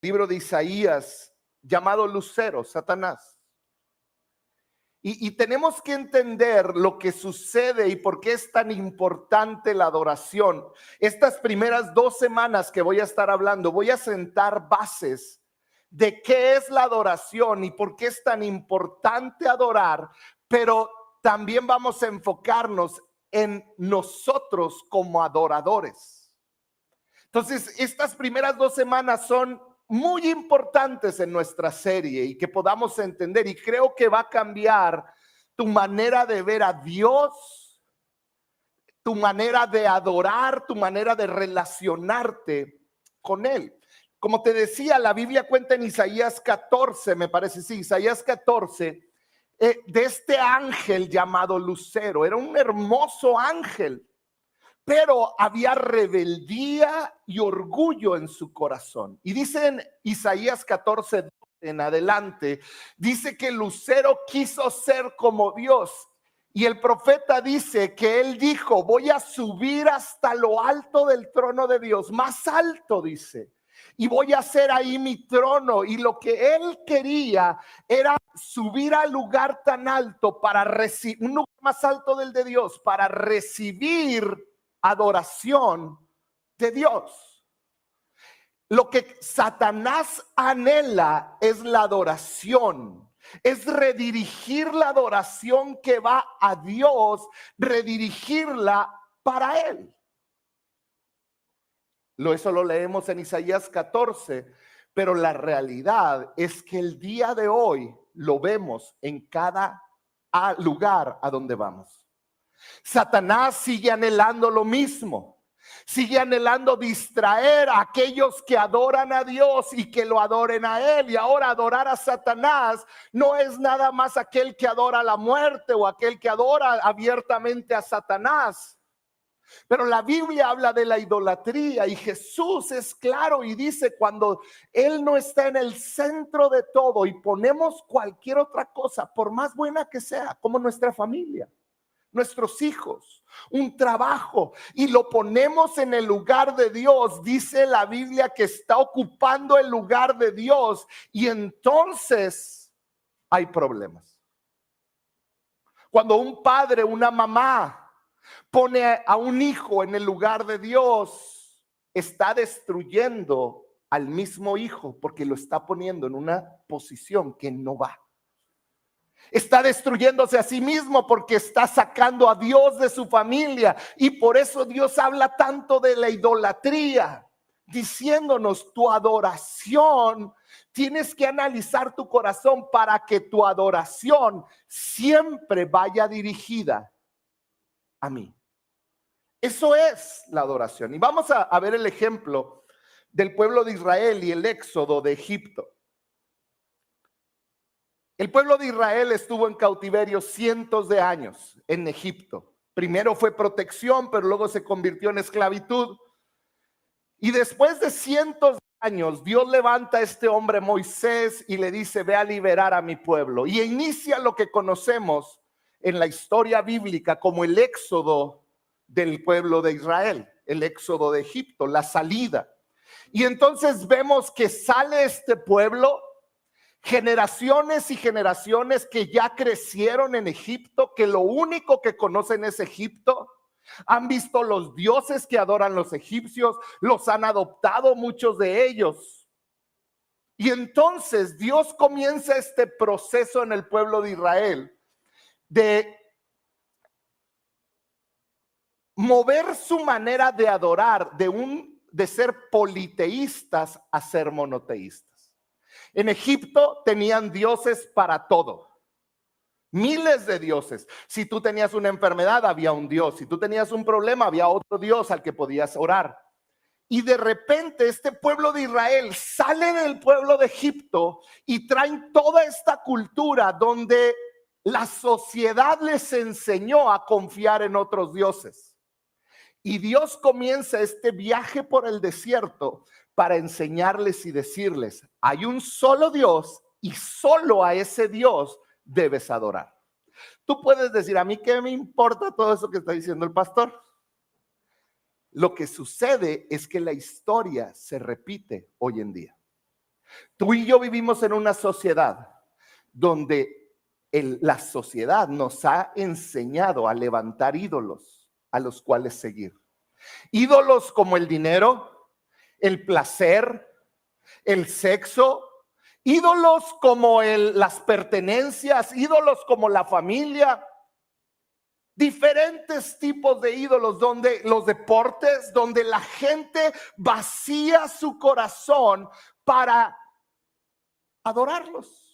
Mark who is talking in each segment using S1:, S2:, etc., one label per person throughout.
S1: libro de Isaías, llamado Lucero, Satanás. Y tenemos que entender lo que sucede y por qué es tan importante la adoración. Estas primeras 2 semanas que voy a estar hablando, voy a sentar bases de qué es la adoración y por qué es tan importante adorar, pero también vamos a enfocarnos en nosotros como adoradores. Entonces, estas primeras 2 semanas son muy importantes en nuestra serie y que podamos entender, y creo que va a cambiar tu manera de ver a Dios, tu manera de adorar, tu manera de relacionarte con Él. Como te decía, la Biblia cuenta en Isaías 14, me parece, sí, Isaías 14, de este ángel llamado Lucero. Era un hermoso ángel, pero había rebeldía y orgullo en su corazón. Y dice en Isaías 14 en adelante, dice que Lucero quiso ser como Dios. Y el profeta dice que él dijo: voy a subir hasta lo alto del trono de Dios, más alto, dice, y voy a hacer ahí mi trono. Y lo que él quería era subir al lugar tan alto para recibir, un lugar más alto del de Dios, para recibir adoración de Dios. Lo que Satanás anhela es la adoración, es redirigir la adoración que va a Dios, redirigirla para Él. Eso lo leemos en Isaías 14, pero la realidad es que el día de hoy lo vemos en cada lugar a donde vamos. Satanás sigue anhelando lo mismo, sigue anhelando distraer a aquellos que adoran a Dios y que lo adoren a Él. Y ahora adorar a Satanás no es nada más aquel que adora la muerte o aquel que adora abiertamente a Satanás. Pero la Biblia habla de la idolatría y Jesús es claro y dice: cuando Él no está en el centro de todo y ponemos cualquier otra cosa, por más buena que sea, como nuestra familia, nuestros hijos, un trabajo, y lo ponemos en el lugar de Dios, dice la Biblia que está ocupando el lugar de Dios, y entonces hay problemas. Cuando un padre, una mamá pone a un hijo en el lugar de Dios, está destruyendo al mismo hijo porque lo está poniendo en una posición que no va. Está destruyéndose a sí mismo porque está sacando a Dios de su familia. Y por eso Dios habla tanto de la idolatría, diciéndonos: tu adoración, tienes que analizar tu corazón para que tu adoración siempre vaya dirigida a mí. Eso es la adoración. Y vamos a ver el ejemplo del pueblo de Israel y el éxodo de Egipto. El pueblo de Israel estuvo en cautiverio cientos de años en Egipto. Primero fue protección, pero luego se convirtió en esclavitud. Y después de cientos de años, Dios levanta a este hombre Moisés y le dice: ve a liberar a mi pueblo. Y inicia lo que conocemos en la historia bíblica como el éxodo del pueblo de Israel, el éxodo de Egipto, la salida. Y entonces vemos que sale este pueblo, generaciones y generaciones que ya crecieron en Egipto, que lo único que conocen es Egipto. Han visto los dioses que adoran los egipcios, los han adoptado muchos de ellos. Y entonces Dios comienza este proceso en el pueblo de Israel de mover su manera de adorar de ser politeístas a ser monoteístas. En Egipto tenían dioses para todo, miles de dioses. Si tú tenías una enfermedad, había un dios. Si tú tenías un problema, había otro dios al que podías orar. Y de repente este pueblo de Israel sale del pueblo de Egipto y traen toda esta cultura donde la sociedad les enseñó a confiar en otros dioses. Y Dios comienza este viaje por el desierto para enseñarles y decirles: hay un solo Dios y solo a ese Dios debes adorar. Tú puedes decir: a mí qué me importa todo eso que está diciendo el pastor. Lo que sucede es que la historia se repite hoy en día. Tú y yo vivimos en una sociedad donde la sociedad nos ha enseñado a levantar ídolos a los cuales seguir. Ídolos como el dinero, el placer, el sexo, ídolos como las pertenencias, ídolos como la familia, diferentes tipos de ídolos, donde los deportes, donde la gente vacía su corazón para adorarlos.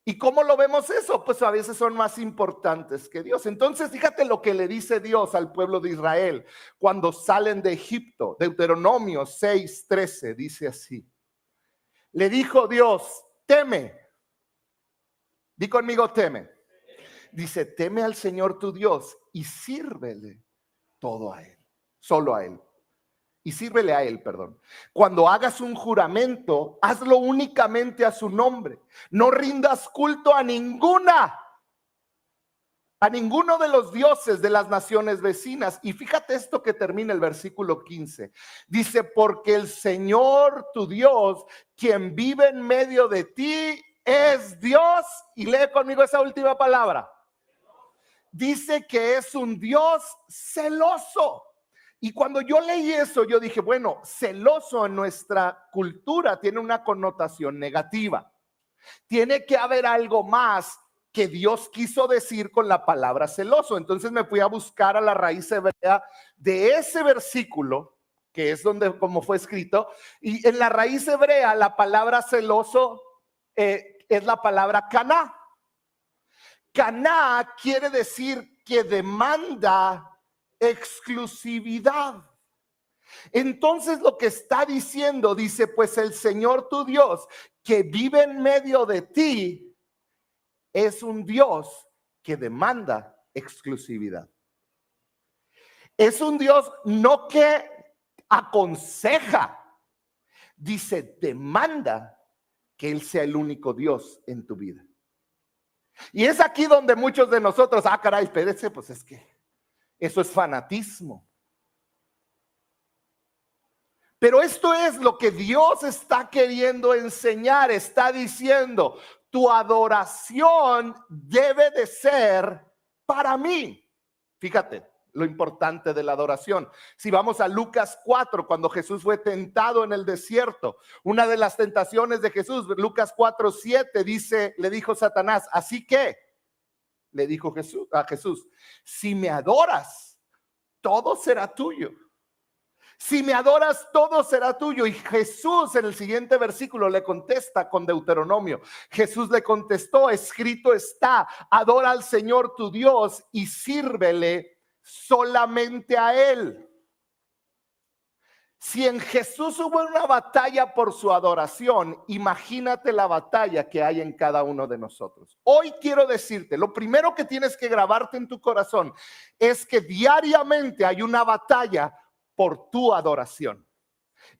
S1: ¿Y cómo lo vemos eso? Pues a veces son más importantes que Dios. Entonces, fíjate lo que le dice Dios al pueblo de Israel cuando salen de Egipto. Deuteronomio 6:13 dice así. Le dijo Dios, teme. Di conmigo, teme. Dice, teme al Señor tu Dios y sírvele todo a Él, solo a Él. Y sírvele a Él, perdón. Cuando hagas un juramento, hazlo únicamente a su nombre. No rindas culto a ninguno de los dioses de las naciones vecinas. Y fíjate esto que termina el versículo 15. Dice, porque el Señor tu Dios, quien vive en medio de ti, es Dios. Y lee conmigo esa última palabra. Dice que es un Dios celoso. Y cuando yo leí eso, yo dije, bueno, celoso en nuestra cultura tiene una connotación negativa. Tiene que haber algo más que Dios quiso decir con la palabra celoso. Entonces me fui a buscar a la raíz hebrea de ese versículo, que es donde, como fue escrito, y en la raíz hebrea la palabra celoso es la palabra caná. Caná quiere decir que demanda exclusividad. Entonces lo que está diciendo, dice, pues el Señor tu Dios que vive en medio de ti es un Dios que demanda exclusividad. Es un Dios no que aconseja, dice, demanda que Él sea el único Dios en tu vida. Y es aquí donde muchos de nosotros, caray, espérese, pues es que eso es fanatismo. Pero esto es lo que Dios está queriendo enseñar. Está diciendo, tu adoración debe de ser para mí. Fíjate lo importante de la adoración. Si vamos a Lucas 4, cuando Jesús fue tentado en el desierto, una de las tentaciones de Jesús, Lucas 4:7 dice, le dijo Satanás, así que, le dijo a Jesús, si me adoras, todo será tuyo. Si me adoras, todo será tuyo. Y Jesús en el siguiente versículo le contesta con Deuteronomio. Jesús le contestó, escrito está, adora al Señor tu Dios y sírvele solamente a Él. Si en Jesús hubo una batalla por su adoración, imagínate la batalla que hay en cada uno de nosotros. Hoy quiero decirte, lo primero que tienes que grabarte en tu corazón es que diariamente hay una batalla por tu adoración.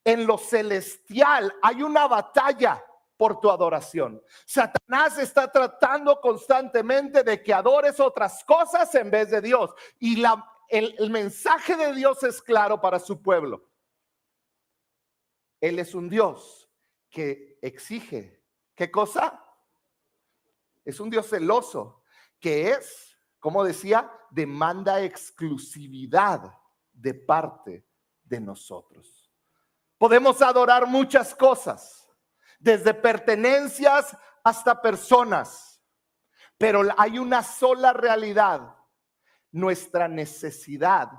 S1: En lo celestial hay una batalla por tu adoración. Satanás está tratando constantemente de que adores otras cosas en vez de Dios. Y el mensaje de Dios es claro para su pueblo. Él es un Dios que exige, ¿qué cosa? Es un Dios celoso, que es, como decía, demanda exclusividad de parte de nosotros. Podemos adorar muchas cosas, desde pertenencias hasta personas, pero hay una sola realidad. Nuestra necesidad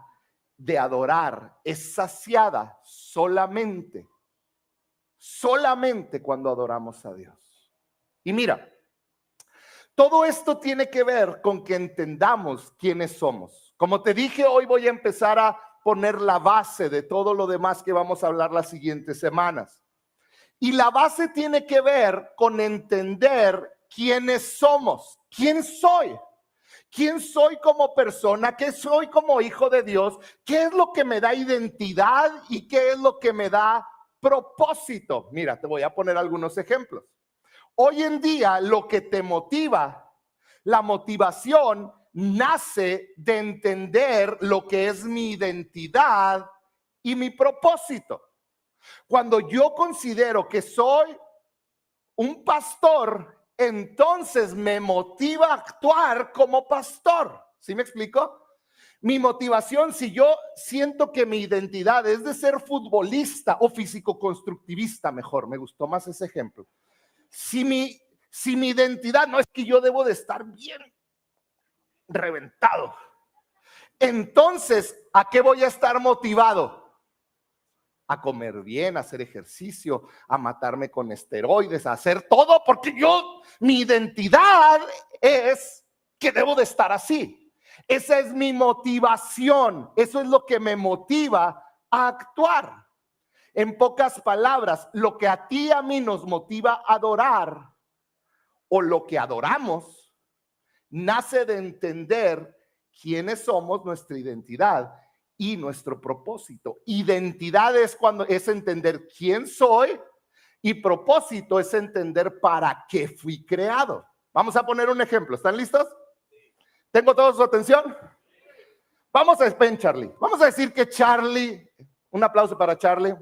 S1: de adorar es saciada solamente cuando adoramos a Dios. Y mira, todo esto tiene que ver con que entendamos quiénes somos. Como te dije, hoy voy a empezar a poner la base de todo lo demás que vamos a hablar las siguientes semanas. Y la base tiene que ver con entender quiénes somos. ¿Quién soy? ¿Quién soy como persona? ¿Qué soy como hijo de Dios? ¿Qué es lo que me da identidad y qué es lo que me da propósito? Mira, te voy a poner algunos ejemplos. Hoy en día lo que te motiva, la motivación nace de entender lo que es mi identidad y mi propósito. Cuando yo considero que soy un pastor, entonces me motiva a actuar como pastor. ¿Sí me explico? Mi motivación, si yo siento que mi identidad es de ser futbolista o físico-constructivista, mejor, me gustó más ese ejemplo. Si mi identidad no es que yo debo de estar bien reventado, entonces, ¿a qué voy a estar motivado? A comer bien, a hacer ejercicio, a matarme con esteroides, a hacer todo, porque mi identidad es que debo de estar así. Esa es mi motivación, eso es lo que me motiva a actuar. En pocas palabras, lo que a ti y a mí nos motiva a adorar, o lo que adoramos, nace de entender quiénes somos, nuestra identidad y nuestro propósito. Identidad es entender quién soy, y propósito es entender para qué fui creado. Vamos a poner un ejemplo. ¿Están listos? ¿Tengo toda su atención? Vamos a Charlie. Vamos a decir que Charlie, un aplauso para Charlie.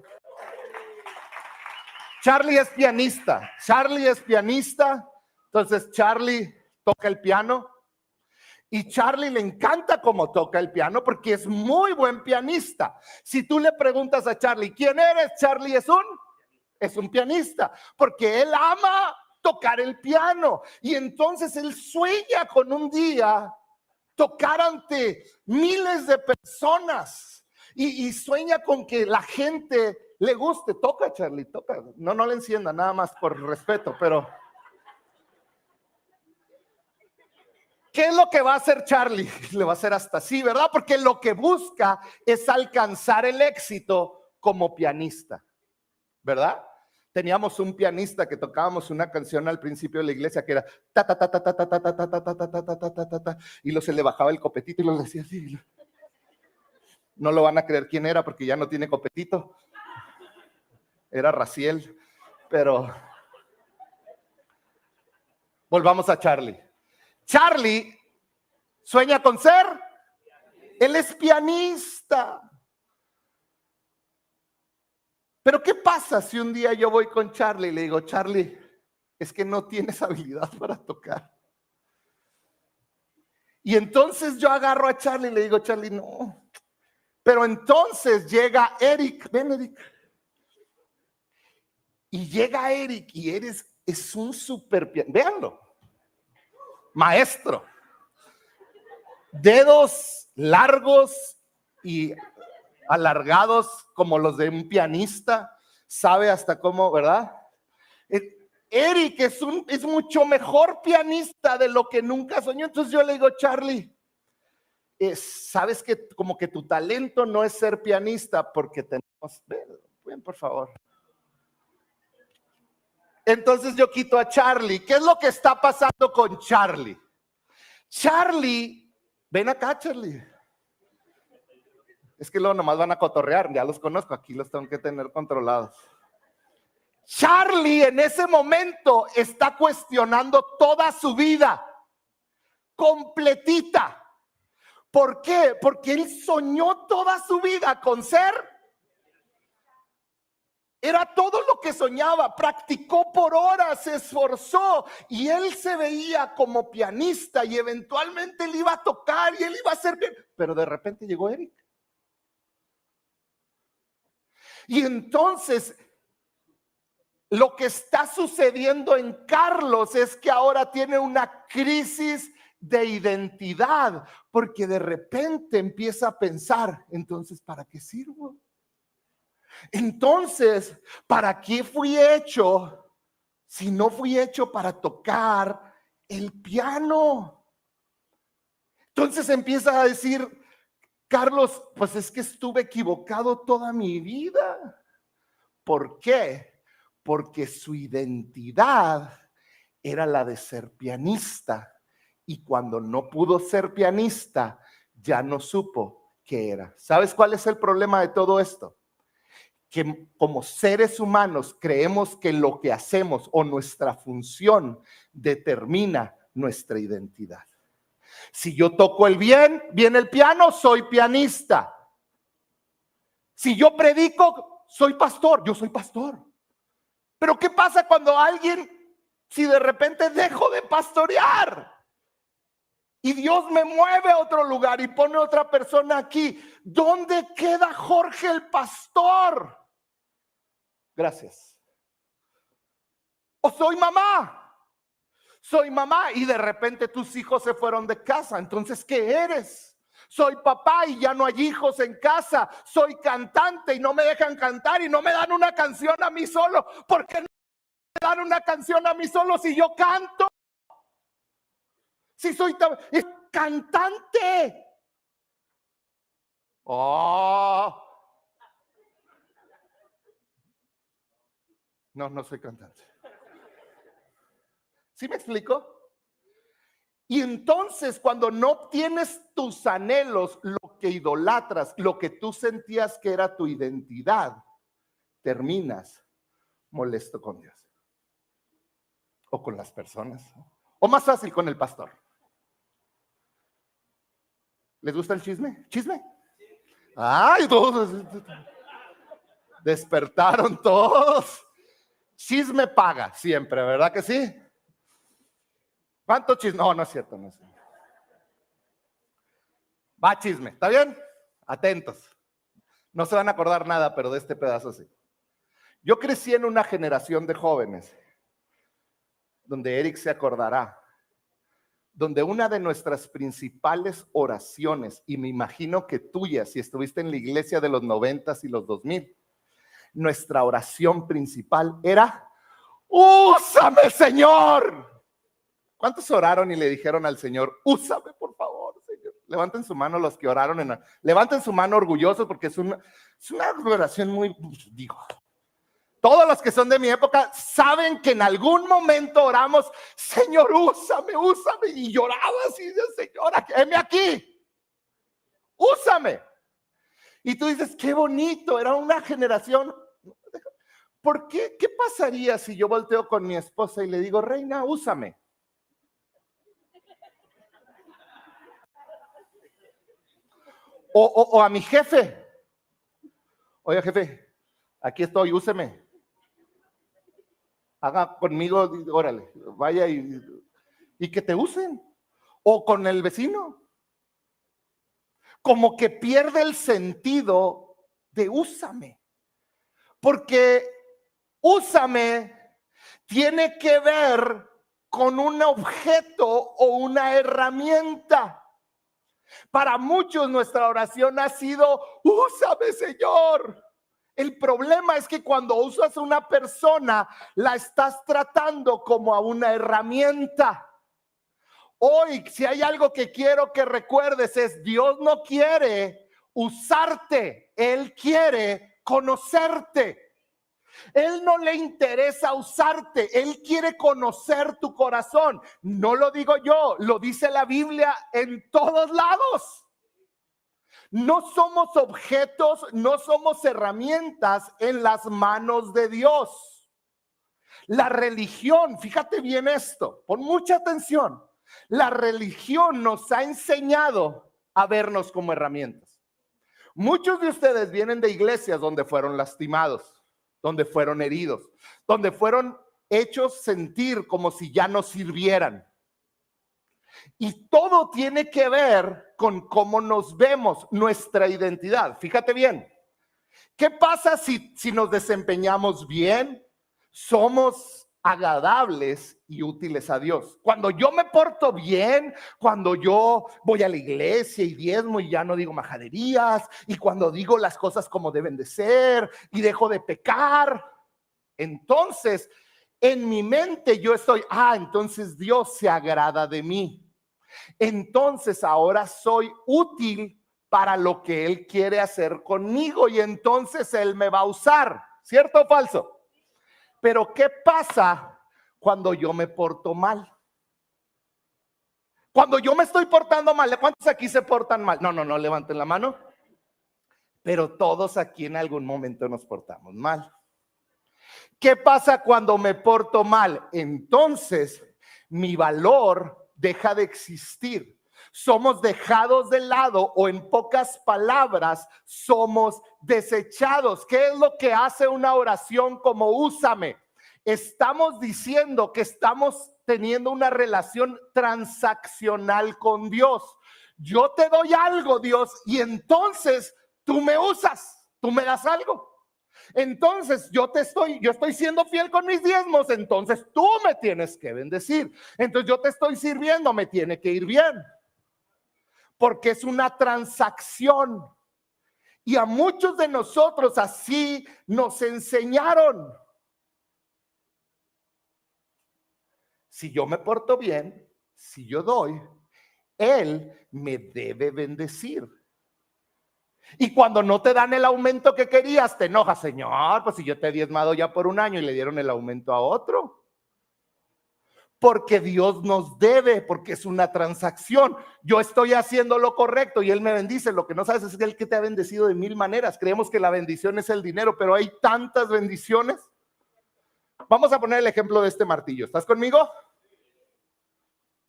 S1: Charlie es pianista. Entonces Charlie toca el piano. Y Charlie le encanta cómo toca el piano porque es muy buen pianista. Si tú le preguntas a Charlie, ¿quién eres? Charlie es un pianista, porque él ama tocar el piano. Y entonces él sueña con un día tocar ante miles de personas. Y sueña con que la gente le guste. Toca, Charlie, toca. No le encienda, nada más por respeto, pero... ¿qué es lo que va a hacer Charlie? Le va a hacer hasta así, ¿verdad? Porque lo que busca es alcanzar el éxito como pianista, ¿verdad? Teníamos un pianista que tocábamos una canción al principio de la iglesia que era ta ta ta ta ta ta ta ta ta ta ta ta ta ta ta ta, y luego se le bajaba el copetito y lo decía así. No lo van a creer quién era porque ya no tiene copetito. Era Raciel, pero volvamos a Charlie. Charlie sueña con ser, él es pianista. Pero ¿qué pasa si un día yo voy con Charlie y le digo, Charlie, es que no tienes habilidad para tocar? Y entonces yo agarro a Charlie y le digo, Charlie, no. Pero entonces llega Eric, ven Eric. Y llega Eric y es un súper pianista, véanlo. Maestro, dedos largos y alargados como los de un pianista, sabe hasta cómo, ¿verdad? Eric es mucho mejor pianista de lo que nunca soñó. Entonces yo le digo, Charlie, sabes que como que tu talento no es ser pianista, porque tenemos, ven por favor. Entonces yo quito a Charlie. ¿Qué es lo que está pasando con Charlie? Charlie, ven acá, Charlie. Es que luego nomás van a cotorrear, ya los conozco, aquí los tengo que tener controlados. Charlie en ese momento está cuestionando toda su vida, completita. ¿Por qué? Porque él soñó toda su vida con ser. Era todo lo que soñaba, practicó por horas, se esforzó y él se veía como pianista y eventualmente él iba a tocar y él iba a hacer bien. Pero de repente llegó Eric. Y entonces lo que está sucediendo en Carlos es que ahora tiene una crisis de identidad, porque de repente empieza a pensar, entonces, ¿para qué sirvo? Entonces, ¿para qué fui hecho si no fui hecho para tocar el piano? Entonces empieza a decir, Carlos, pues es que estuve equivocado toda mi vida. ¿Por qué? Porque su identidad era la de ser pianista, y cuando no pudo ser pianista, ya no supo qué era. ¿Sabes cuál es el problema de todo esto? Que como seres humanos creemos que lo que hacemos o nuestra función determina nuestra identidad. Si yo toco bien el piano, soy pianista. Si yo predico, soy pastor, yo soy pastor. Pero ¿qué pasa cuando si de repente dejo de pastorear y Dios me mueve a otro lugar y pone otra persona aquí? ¿Dónde queda Jorge el pastor? Gracias. O soy mamá y de repente tus hijos se fueron de casa. Entonces, ¿qué eres? Soy papá y ya no hay hijos en casa. Soy cantante y no me dejan cantar y no me dan una canción a mí solo. ¿Por qué no me dan una canción a mí solo si yo canto? Si soy cantante. Oh. No soy cantante. ¿Sí me explico? Y entonces cuando no obtienes tus anhelos, lo que idolatras, lo que tú sentías que era tu identidad, terminas molesto con Dios. O con las personas. O más fácil, con el pastor. ¿Les gusta el chisme? ¿Chisme? Ay, todos despertaron todos. Chisme paga siempre, ¿verdad que sí? ¿Cuánto chisme? No es cierto, no es cierto. Va chisme, ¿está bien? Atentos. No se van a acordar nada, pero de este pedazo sí. Yo crecí en una generación de jóvenes, donde Eric se acordará, donde una de nuestras principales oraciones, y me imagino que tuya, si estuviste en la iglesia de los 90s y los 2000, nuestra oración principal era: ¡úsame, Señor! ¿Cuántos oraron y le dijeron al Señor: úsame, por favor, Señor? Levanten su mano los que oraron. Levanten su mano orgullosos, porque es una oración muy, todos los que son de mi época saben que en algún momento oramos: Señor, úsame, y lloraba así: Señor, heme aquí, úsame. Y tú dices: qué bonito, era una generación. ¿Por qué? ¿Qué pasaría si yo volteo con mi esposa y le digo: reina, úsame? O a mi jefe: oye, jefe, aquí estoy, úseme. Haga conmigo, órale, vaya y que te usen. O con el vecino. Como que pierde el sentido de úsame. Porque úsame tiene que ver con un objeto o una herramienta. Para muchos nuestra oración ha sido: úsame, Señor. El problema es que cuando usas a una persona, la estás tratando como a una herramienta. Hoy, si hay algo que quiero que recuerdes, es: Dios no quiere usarte, Él quiere conocerte. Él no le interesa usarte, Él quiere conocer tu corazón. No lo digo yo, lo dice la Biblia en todos lados. No somos objetos, no somos herramientas en las manos de Dios. La religión, fíjate bien esto, pon mucha atención. La religión nos ha enseñado a vernos como herramientas. Muchos de ustedes vienen de iglesias donde fueron lastimados, donde fueron heridos, donde fueron hechos sentir como si ya no sirvieran. Y todo tiene que ver con cómo nos vemos, nuestra identidad. Fíjate bien, ¿qué pasa si nos desempeñamos bien? Somos agradables y útiles a Dios. Cuando yo me porto bien, cuando yo voy a la iglesia y diezmo y ya no digo majaderías, y cuando digo las cosas como deben de ser y dejo de pecar, entonces en mi mente yo estoy: entonces Dios se agrada de mí. Entonces ahora soy útil para lo que Él quiere hacer conmigo, y entonces Él me va a usar. ¿Cierto o falso? Pero ¿qué pasa cuando yo me porto mal? Cuando yo me estoy portando mal, ¿cuántos aquí se portan mal? No, levanten la mano. Pero todos aquí en algún momento nos portamos mal. ¿Qué pasa cuando me porto mal? Entonces mi valor deja de existir. somos dejados de lado, o en pocas palabras, somos desechados. ¿Qué es lo que hace una oración como úsame? Estamos diciendo que estamos teniendo una relación transaccional con Dios. Yo te doy algo, Dios, y entonces tú me usas, tú me das algo. Entonces yo estoy siendo fiel con mis diezmos, entonces tú me tienes que bendecir. Entonces yo te estoy sirviendo, me tiene que ir bien. Porque es una transacción. Y a muchos de nosotros así nos enseñaron. Si yo me porto bien, si yo doy, Él me debe bendecir. Y cuando no te dan el aumento que querías, te enojas, Señor, pues si yo te he diezmado ya por un año y le dieron el aumento a otro. Porque Dios nos debe, porque es una transacción. Yo estoy haciendo lo correcto y Él me bendice. Lo que no sabes es que Él que te ha bendecido de mil maneras. Creemos que la bendición es el dinero, pero hay tantas bendiciones. Vamos a poner el ejemplo de este martillo. ¿Estás conmigo?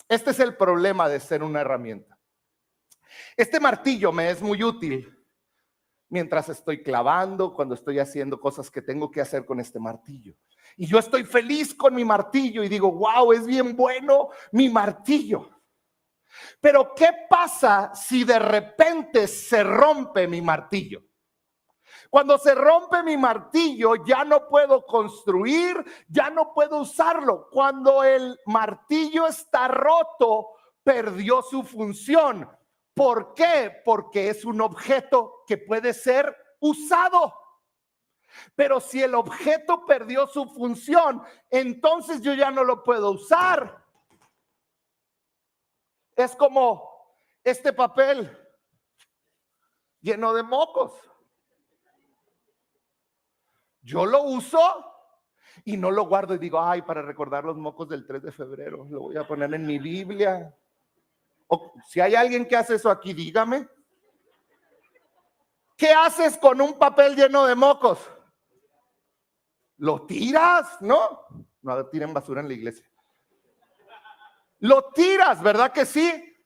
S1: Este es el problema de ser una herramienta. Este martillo me es muy útil mientras estoy clavando, cuando estoy haciendo cosas que tengo que hacer con este martillo. Y yo estoy feliz con mi martillo y digo, wow, es bien bueno mi martillo. Pero ¿qué pasa si de repente se rompe mi martillo? Cuando se rompe mi martillo, ya no puedo construir, ya no puedo usarlo. Cuando el martillo está roto, perdió su función. ¿Por qué? Porque es un objeto que puede ser usado. Pero si el objeto perdió su función, entonces yo ya no lo puedo usar. Es como este papel lleno de mocos. Yo lo uso y no lo guardo y digo, ay, para recordar los mocos del 3 de febrero, lo voy a poner en mi Biblia. O, si hay alguien que hace eso aquí, dígame. ¿Qué haces con un papel lleno de mocos? ¿Lo tiras? No, no tiren basura en la iglesia. Lo tiras, ¿verdad que sí?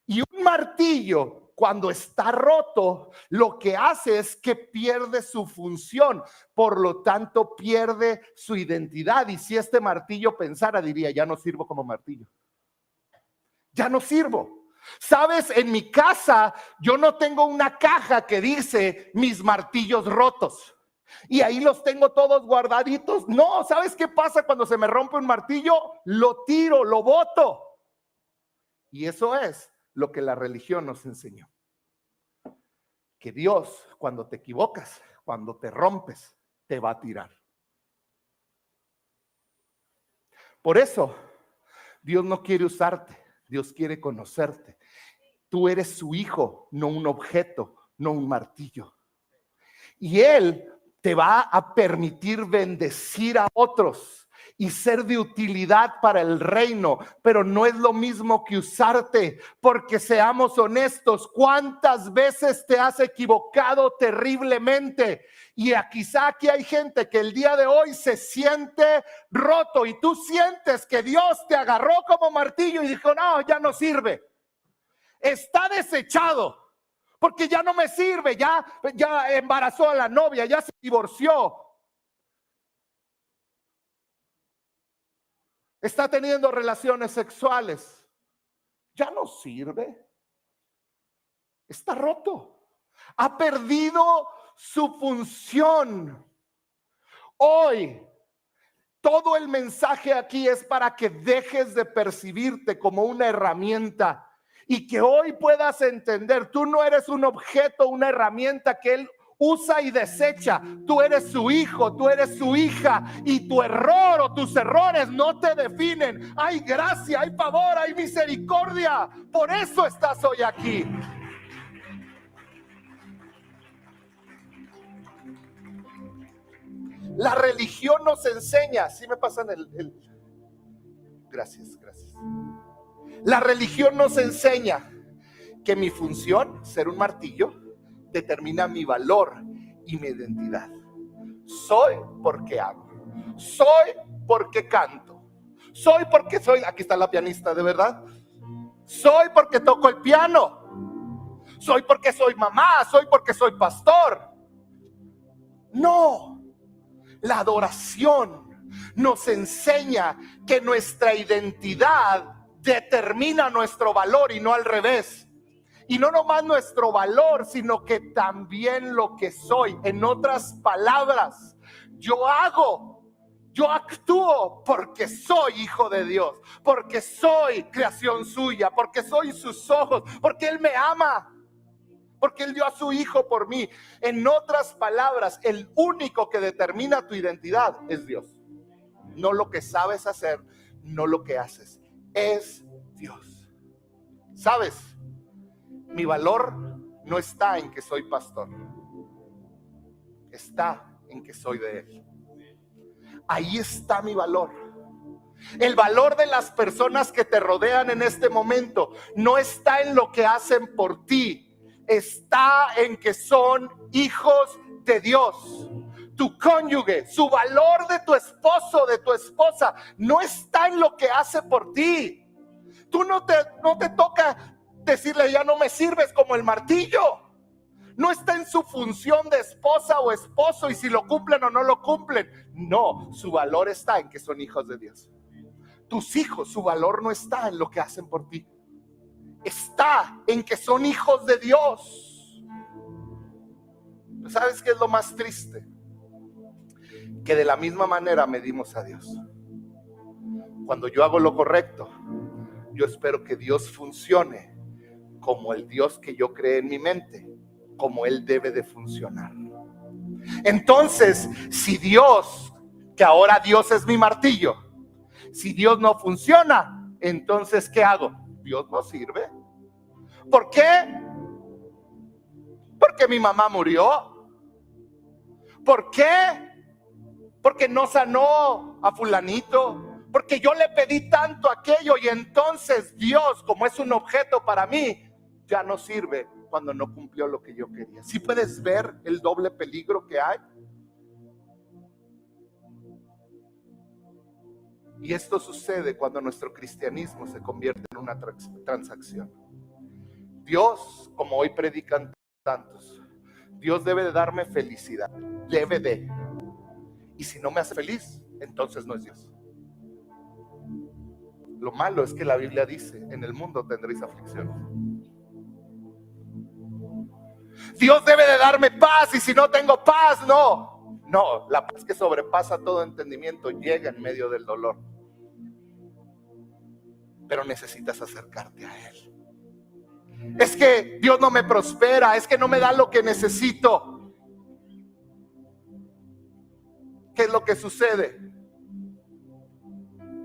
S1: Y un martillo, cuando está roto, lo que hace es que pierde su función, por lo tanto pierde su identidad. Y si este martillo pensara, diría, ya no sirvo como martillo. Ya no sirvo. ¿Sabes? En mi casa yo no tengo una caja que dice mis martillos rotos. Y ahí los tengo todos guardaditos. No, ¿sabes qué pasa cuando se me rompe un martillo? Lo tiro, lo boto. Y eso es lo que la religión nos enseñó. Que Dios, cuando te equivocas, cuando te rompes, te va a tirar. Por eso, Dios no quiere usarte, Dios quiere conocerte. Tú eres su hijo, no un objeto, no un martillo. Y Él te va a permitir bendecir a otros y ser de utilidad para el reino, pero no es lo mismo que usarte, porque seamos honestos, ¿cuántas veces te has equivocado terriblemente? Y quizá aquí hay gente que el día de hoy se siente roto y tú sientes que Dios te agarró como martillo y dijo, no, ya no sirve, está desechado. Porque ya no me sirve, ya embarazó a la novia, ya se divorció. Está teniendo relaciones sexuales. Ya no sirve. Está roto. Ha perdido su función. Hoy, todo el mensaje aquí es para que dejes de percibirte como una herramienta. Y que hoy puedas entender, tú no eres un objeto, una herramienta que Él usa y desecha. Tú eres su hijo, tú eres su hija, y tu error o tus errores no te definen. Hay gracia, hay favor, hay misericordia. Por eso estás hoy aquí. La religión nos enseña, ¿sí me pasan Gracias. La religión nos enseña que mi función, ser un martillo, determina mi valor y mi identidad. Soy porque hago, soy porque canto, soy porque soy, aquí está la pianista de verdad, Soy porque toco el piano. Soy porque soy mamá. Soy porque soy pastor. No. La adoración nos enseña que nuestra identidad determina nuestro valor y no al revés. Y no nomás nuestro valor, sino que también lo que soy. En otras palabras, yo actúo porque soy hijo de Dios, porque soy creación suya, porque soy sus ojos, porque Él me ama, porque Él dio a su hijo por mí. En otras palabras, el único que determina tu identidad es Dios. No lo que sabes hacer, no lo que haces, es Dios. ¿Sabes? Mi valor no está en que soy pastor, está en que soy de Él. Ahí está mi valor. El valor de las personas que te rodean en este momento no está en lo que hacen por ti, está en que son hijos de Dios. Tu cónyuge, su valor de tu esposo, de tu esposa, no está en lo que hace por ti. Tú no te toca decirle, ya no me sirves, como el martillo. No está en su función de esposa o esposo y si lo cumplen o no lo cumplen. No, su valor está en que son hijos de Dios. Tus hijos, su valor no está en lo que hacen por ti. Está en que son hijos de Dios. ¿Sabes qué es lo más triste? Que de la misma manera medimos a Dios. Cuando yo hago lo correcto, yo espero que Dios funcione como el Dios que yo creé en mi mente, como Él debe de funcionar. Entonces, si Dios, que ahora Dios es mi martillo, si Dios no funciona, entonces ¿qué hago? Dios no sirve. ¿Por qué? Porque mi mamá murió. ¿Por qué? Porque no sanó a fulanito. Porque yo le pedí tanto aquello y entonces Dios, como es un objeto para mí, ya no sirve cuando no cumplió lo que yo quería. ¿Sí puedes ver el doble peligro que hay? Y esto sucede cuando nuestro cristianismo se convierte en una transacción. Dios, como hoy predican tantos, Dios debe de darme felicidad, debe de. Y si no me hace feliz, entonces no es Dios. Lo malo es que la Biblia dice, en el mundo tendréis aflicción. Dios debe de darme paz y si no tengo paz, no. No, la paz que sobrepasa todo entendimiento llega en medio del dolor. Pero necesitas acercarte a Él. Es que Dios no me prospera, es que no me da lo que necesito. ¿Qué es lo que sucede?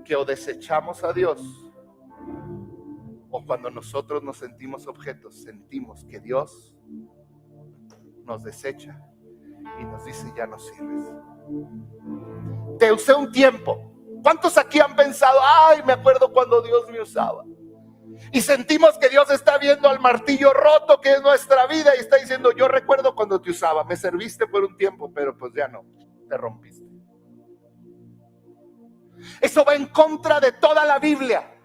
S1: Que o desechamos a Dios, o cuando nosotros nos sentimos objetos, sentimos que Dios nos desecha y nos dice, ya no sirves. Te usé un tiempo. ¿Cuántos aquí han pensado, ay, me acuerdo cuando Dios me usaba? Y sentimos que Dios está viendo al martillo roto que es nuestra vida y está diciendo, yo recuerdo cuando te usaba, me serviste por un tiempo, pero pues ya no, te rompiste. Eso va en contra de toda la Biblia,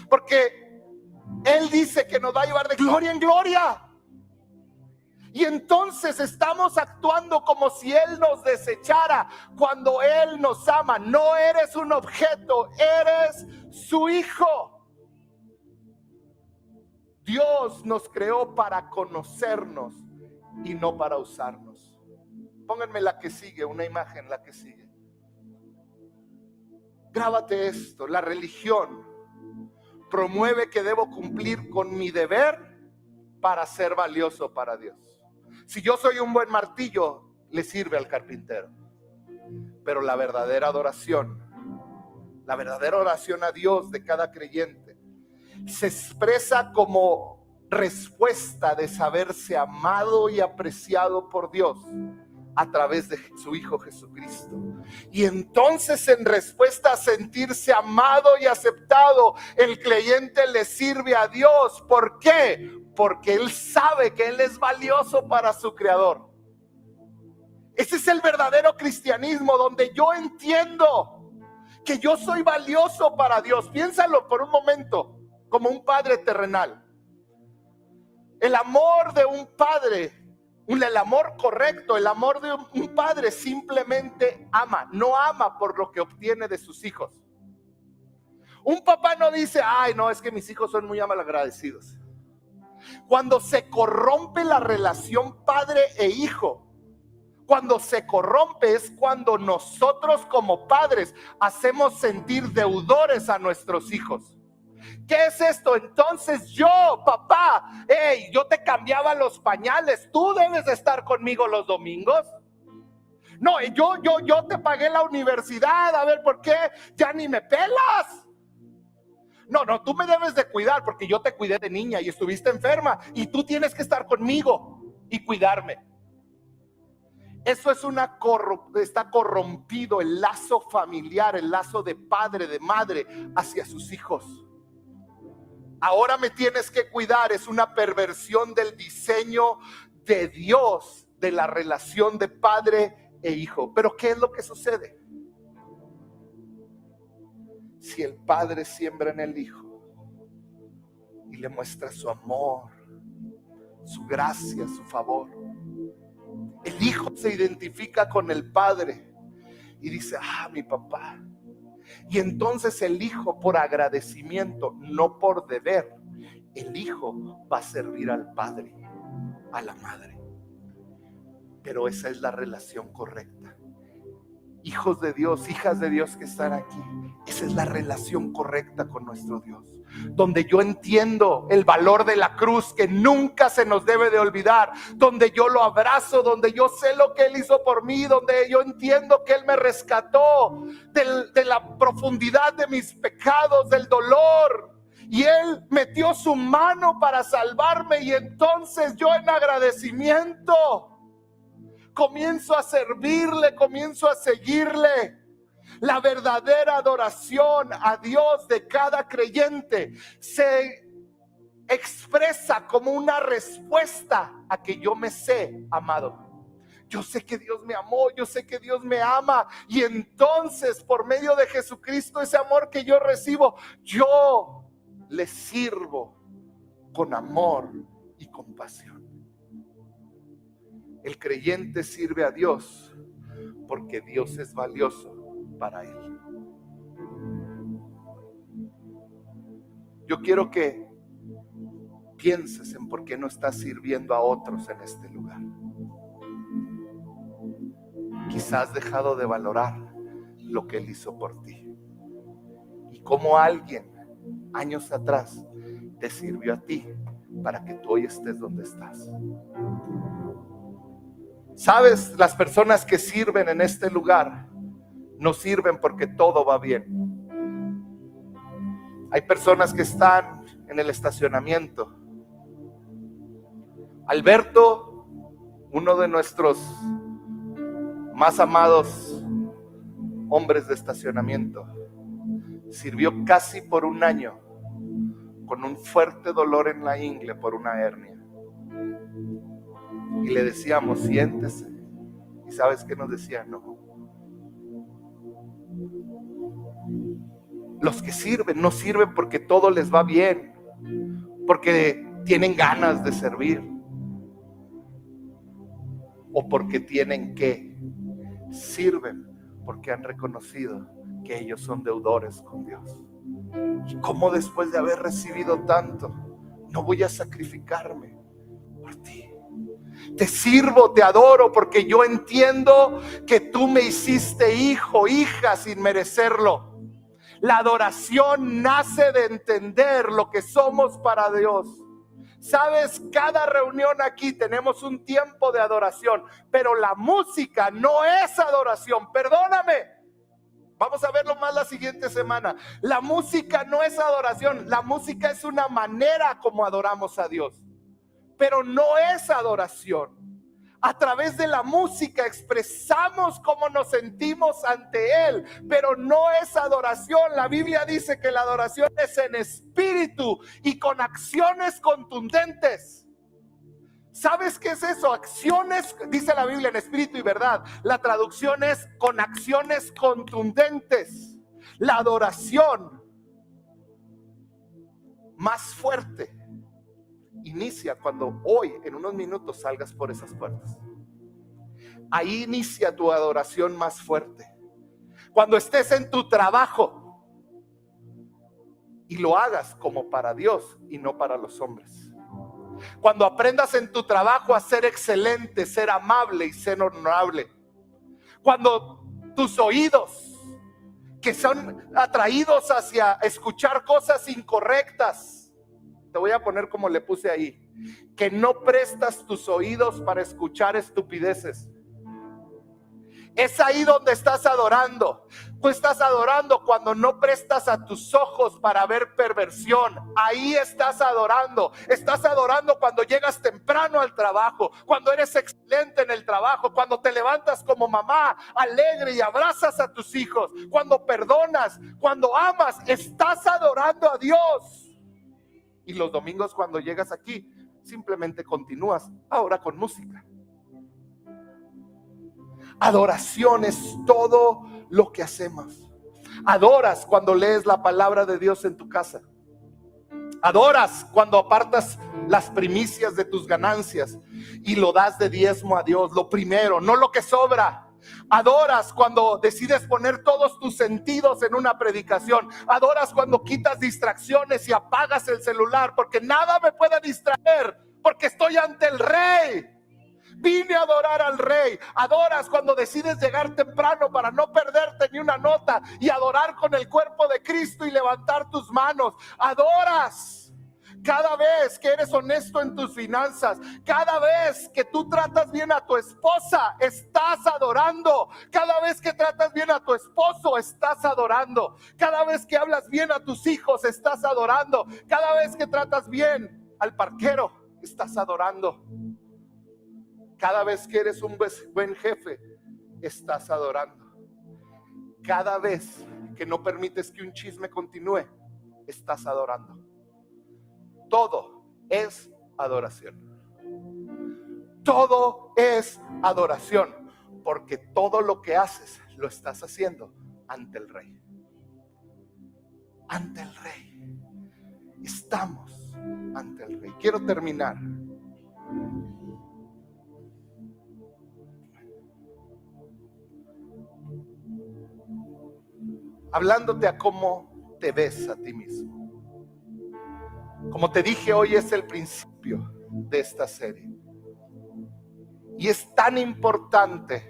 S1: porque Él dice que nos va a llevar de gloria en gloria. Y entonces estamos actuando como si Él nos desechara cuando Él nos ama. No eres un objeto, eres su hijo. Dios nos creó para conocernos y no para usarnos. Pónganme la que sigue, una imagen, la que sigue. Grábate esto, la religión promueve que debo cumplir con mi deber para ser valioso para Dios. Si yo soy un buen martillo, le sirve al carpintero. Pero la verdadera oración a Dios de cada creyente, se expresa como respuesta de saberse amado y apreciado por Dios a través de su Hijo Jesucristo. Y entonces, en respuesta a sentirse amado y aceptado, el creyente le sirve a Dios. ¿Por qué? Porque él sabe que él es valioso para su Creador. Ese es el verdadero cristianismo, donde yo entiendo que yo soy valioso para Dios. Piénsalo por un momento. como un padre terrenal. El amor de un padre, el amor correcto, el amor de un padre simplemente ama, no ama por lo que obtiene de sus hijos. Un papá no dice, ay no, es que mis hijos son muy malagradecidos. Cuando se corrompe la relación padre e hijo, cuando se corrompe es cuando nosotros como padres hacemos sentir deudores a nuestros hijos. ¿Qué es esto? Entonces yo, papá, hey, yo te cambiaba los pañales, tú debes de estar conmigo los domingos. No, yo te pagué la universidad, a ver, ¿por qué ya ni me pelas? No, tú me debes de cuidar porque yo te cuidé de niña y estuviste enferma y tú tienes que estar conmigo y cuidarme. Eso es está corrompido el lazo familiar, el lazo de padre, de madre hacia sus hijos. Ahora me tienes que cuidar, es una perversión del diseño de Dios, de la relación de padre e hijo. Pero ¿qué es lo que sucede? Si el padre siembra en el hijo y le muestra su amor, su gracia, su favor, el hijo se identifica con el padre y dice, mi papá. Y entonces el hijo, por agradecimiento, no por deber, el hijo va a servir al padre, a la madre. Pero esa es la relación correcta. Hijos de Dios, hijas de Dios que están aquí, esa es la relación correcta con nuestro Dios, donde yo entiendo el valor de la cruz que nunca se nos debe de olvidar, donde yo lo abrazo, donde yo sé lo que Él hizo por mí, donde yo entiendo que Él me rescató de la profundidad de mis pecados, del dolor, y Él metió su mano para salvarme. Y entonces yo, en agradecimiento, comienzo a servirle, comienzo a seguirle. La verdadera adoración a Dios de cada creyente se expresa como una respuesta a que yo me sé amado. Yo sé que Dios me amó, yo sé que Dios me ama, y entonces por medio de Jesucristo, ese amor que yo recibo, yo le sirvo con amor y compasión. El creyente sirve a Dios porque Dios es valioso para él. Yo quiero que pienses en por qué no estás sirviendo a otros en este lugar. Quizás has dejado de valorar lo que Él hizo por ti y cómo alguien años atrás te sirvió a ti para que tú hoy estés donde estás. Sabes, las personas que sirven en este lugar no sirven porque todo va bien. Hay personas que están en el estacionamiento. Alberto, uno de nuestros más amados hombres de estacionamiento, sirvió casi por un año con un fuerte dolor en la ingle por una hernia. Y le decíamos, siéntese. ¿Y sabes qué nos decía? No. Los que sirven no sirven porque todo les va bien, porque tienen ganas de servir o porque tienen que. Sirven porque han reconocido que ellos son deudores con Dios. ¿Y cómo después de haber recibido tanto, no voy a sacrificarme por ti? Te sirvo, te adoro porque yo entiendo que tú me hiciste hijo, hija sin merecerlo. La adoración nace de entender lo que somos para Dios. Sabes, cada reunión aquí tenemos un tiempo de adoración, pero la música no es adoración, perdóname. Vamos a verlo más la siguiente semana. La música no es adoración, la música es una manera como adoramos a Dios, pero no es adoración. A través de la música expresamos cómo nos sentimos ante Él, pero no es adoración. La Biblia dice que la adoración es en espíritu y con acciones contundentes. ¿Sabes qué es eso? Acciones, dice la Biblia, en espíritu y verdad. La traducción es con acciones contundentes. La adoración más fuerte inicia cuando hoy, en unos minutos, salgas por esas puertas. Ahí inicia tu adoración más fuerte. Cuando estés en tu trabajo y lo hagas como para Dios y no para los hombres. Cuando aprendas en tu trabajo a ser excelente, ser amable y ser honorable. Cuando tus oídos, que son atraídos hacia escuchar cosas incorrectas, te voy a poner como le puse ahí, que no prestas tus oídos para escuchar estupideces. Es ahí donde estás adorando. Tú estás adorando cuando no prestas a tus ojos para ver perversión. Ahí estás adorando. Estás adorando cuando llegas temprano al trabajo, cuando eres excelente en el trabajo, cuando te levantas como mamá alegre y abrazas a tus hijos, cuando perdonas, cuando amas. Estás adorando a Dios. Y los domingos cuando llegas aquí, simplemente continúas ahora con música. Adoración es todo lo que hacemos. Adoras cuando lees la palabra de Dios en tu casa. Adoras cuando apartas las primicias de tus ganancias y lo das de diezmo a Dios, lo primero, no lo que sobra. Adoras cuando decides poner todos tus sentidos en una predicación. Adoras cuando quitas distracciones y apagas el celular, porque nada me puede distraer, porque estoy ante el Rey. Vine a adorar al Rey. Adoras cuando decides llegar temprano para no perderte ni una nota y adorar con el cuerpo de Cristo y levantar tus manos. Adoras cada vez que eres honesto en tus finanzas. Cada vez que tú tratas bien a tu esposa, estás adorando. Cada vez que tratas bien a tu esposo, estás adorando. Cada vez que hablas bien a tus hijos, estás adorando. Cada vez que tratas bien al parquero, estás adorando. Cada vez que eres un buen jefe, estás adorando. Cada vez que no permites que un chisme continúe, estás adorando. Todo es adoración. Todo es adoración, porque todo lo que haces lo estás haciendo ante el Rey. Ante el Rey. Estamos ante el Rey. Quiero terminar hablándote a cómo te ves a ti mismo. Como te dije, hoy es el principio de esta serie. Y es tan importante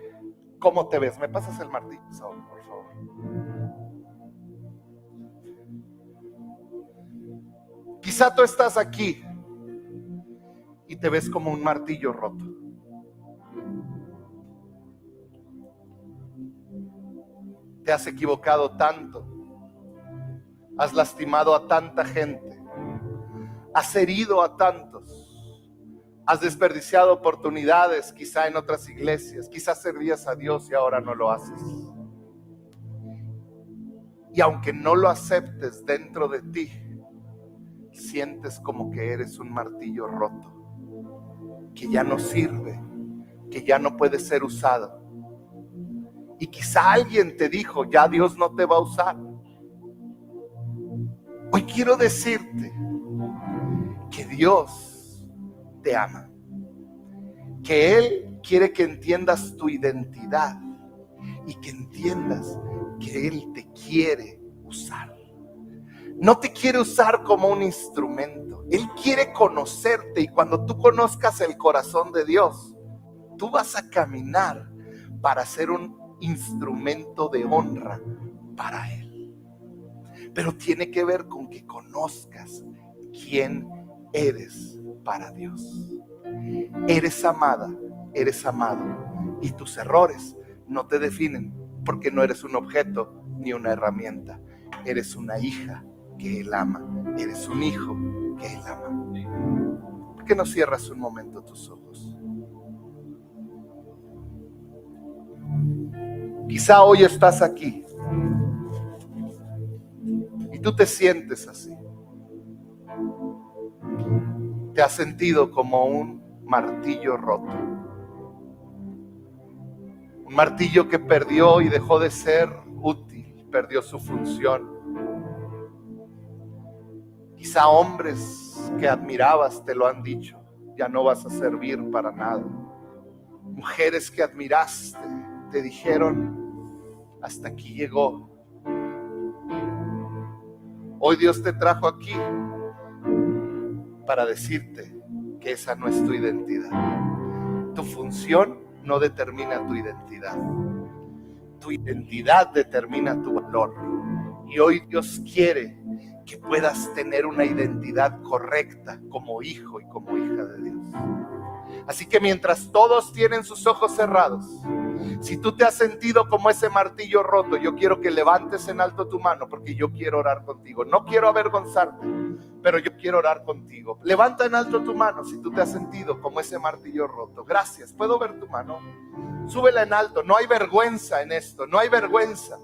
S1: cómo te ves. ¿Me pasas el martillo, Saúl, por favor? Quizá tú estás aquí y te ves como un martillo roto. Te has equivocado tanto, has lastimado a tanta gente, has herido a tantos, has desperdiciado oportunidades, quizá en otras iglesias, quizás servías a Dios y ahora no lo haces. Y aunque no lo aceptes dentro de ti, sientes como que eres un martillo roto, que ya no sirve, que ya no puede ser usado. Y quizá alguien te dijo, ya Dios no te va a usar. Hoy quiero decirte que Dios te ama, que Él quiere que entiendas tu identidad y que entiendas que Él te quiere usar. No te quiere usar como un instrumento. Él quiere conocerte, y cuando tú conozcas el corazón de Dios, tú vas a caminar para ser un instrumento de honra para Él. Pero tiene que ver con que conozcas quién eres para Dios. Eres amada, eres amado, y tus errores no te definen, porque no eres un objeto ni una herramienta. Eres una hija que Él ama, eres un hijo que Él ama. ¿Por qué no cierras un momento tus ojos? Quizá hoy estás aquí y tú te sientes así. Te has sentido como un martillo roto. Un martillo que perdió y dejó de ser útil, perdió su función. Quizá hombres que admirabas te lo han dicho, ya no vas a servir para nada. Mujeres que admiraste te dijeron, hasta aquí llegó. Hoy Dios te trajo aquí para decirte que esa no es tu identidad. Tu función no determina tu identidad. Tu identidad determina tu valor. Y hoy Dios quiere que puedas tener una identidad correcta como hijo y como hija de Dios. Así que mientras todos tienen sus ojos cerrados, si tú te has sentido como ese martillo roto, yo quiero que levantes en alto tu mano, porque yo quiero orar contigo. No quiero avergonzarte, pero yo quiero orar contigo. Levanta en alto tu mano si tú te has sentido como ese martillo roto. Gracias, ¿puedo ver tu mano? Súbela en alto. No hay vergüenza en esto, no hay vergüenza.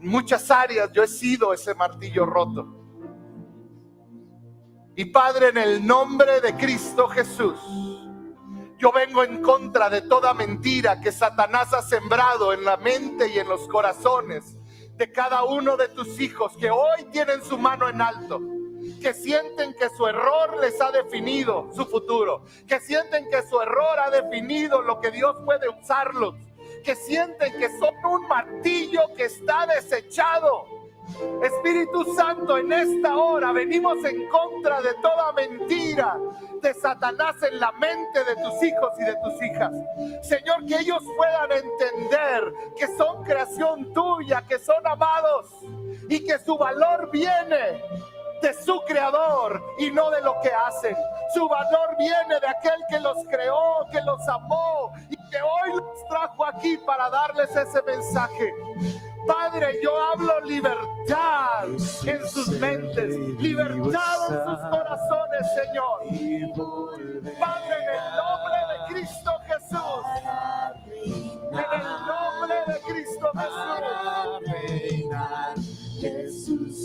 S1: En muchas áreas yo he sido ese martillo roto. Y Padre, en el nombre de Cristo Jesús, yo vengo en contra de toda mentira que Satanás ha sembrado en la mente y en los corazones de cada uno de tus hijos que hoy tienen su mano en alto, que sienten que su error les ha definido su futuro, que sienten que su error ha definido lo que Dios puede usarlos, que sienten que son un martillo que está desechado. Espíritu Santo, en esta hora venimos en contra de toda mentira de Satanás en la mente de tus hijos y de tus hijas. Señor, que ellos puedan entender que son creación tuya, que son amados y que su valor viene de su creador y no de lo que hacen. Su valor viene de aquel que los creó, que los amó y que hoy los trajo aquí para darles ese mensaje. Padre, yo hablo libertad en sus mentes, libertad en sus corazones, Señor. Padre, en el nombre de Cristo Jesús, en el nombre de Cristo Jesús.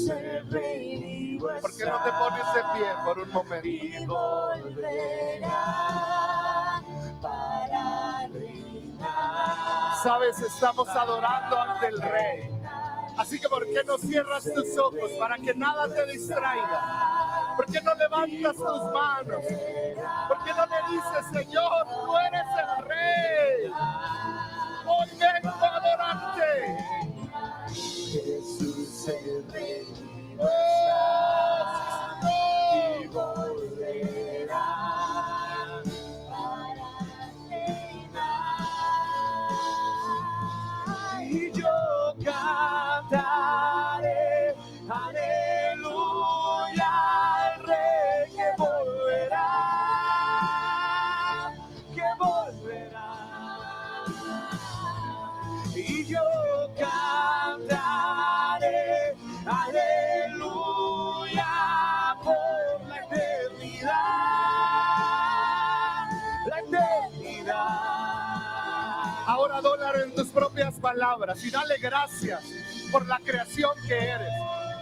S1: ¿Por qué no te pones de pie por un momento? Sabes, estamos adorando ante el Rey. Así que ¿por qué no cierras tus ojos para que nada te distraiga? ¿Por qué no levantas tus manos? ¿Por qué no le dices, Señor, tú eres el Rey? Hoy vengo a adorarte. Jesús es el Rey. Y volverá para reinar. Y yo cantaré, aleluya, al Rey que volverá, que volverá. Y yo cantaré, aleluya, por la eternidad, la eternidad. Ahora adóralo en tus propias palabras y dale gracias por la creación que eres,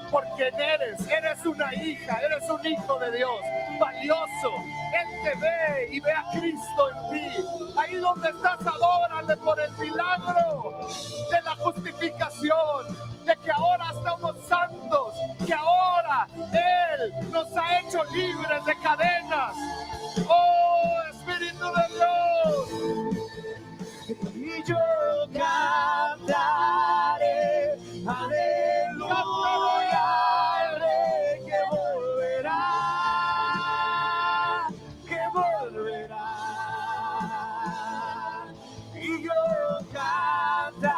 S1: porque eres una hija, eres un hijo de Dios, valioso. Él te ve y ve a Cristo en ti. Ahí donde estás, adórale por el milagro de la justificación, de que ahora estamos santos, que ahora Él nos ha hecho libres de cadenas. ¡Oh, Espíritu de Dios! Y yo cantaré, aleluya, al Rey que volverá, que volverá. Y yo cantaré,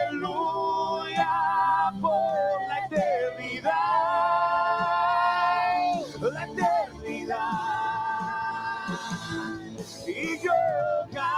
S1: aleluya, por la eternidad, la eternidad. Y yo cantaré,